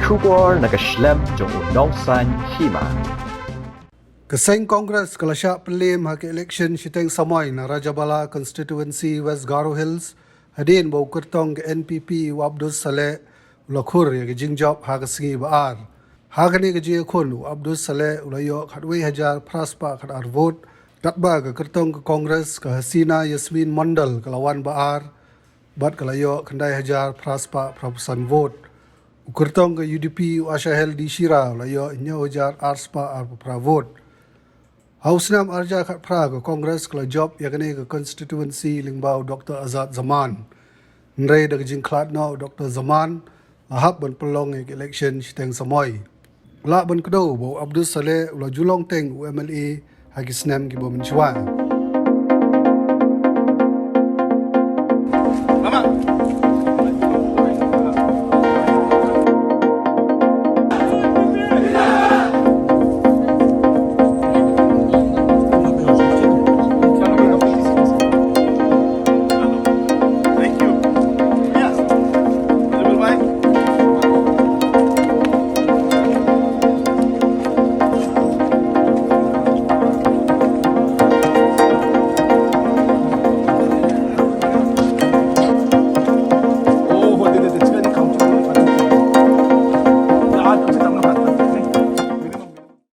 Shubor na Khlem jong Nongsan Hima. Kaseng Congress kalasya Khlem hak election siteng samoy na Rajabala constituency West Garo Hills hadin bau Kyrtong ke NPP wa Abdul Saleh ulakhur ya jingjob hak singi baar hakani ke je khon Abdul Saleh ulayo khatwe hajar praspa khat ar vote katba ke Kyrtong ke Congress ke Hasina Yasmin Mandal kelawan baar bat kalayo khandai hajar praspa prapusan vote Kyrtong ke UDP Ashahel di Shira layo nyo hajar arspa ar pra vote Hausnam arja kat pra ke Kongres kala job yakni ke constituency lingbau Dr. Azad Zaman. Nrei dak jingklat no Dr. Zaman lahap ban pelong ke election siteng samoy. La ban kedo bo Abdul Saleh ula julong teng UMLA hagi snam ki bo menchwa.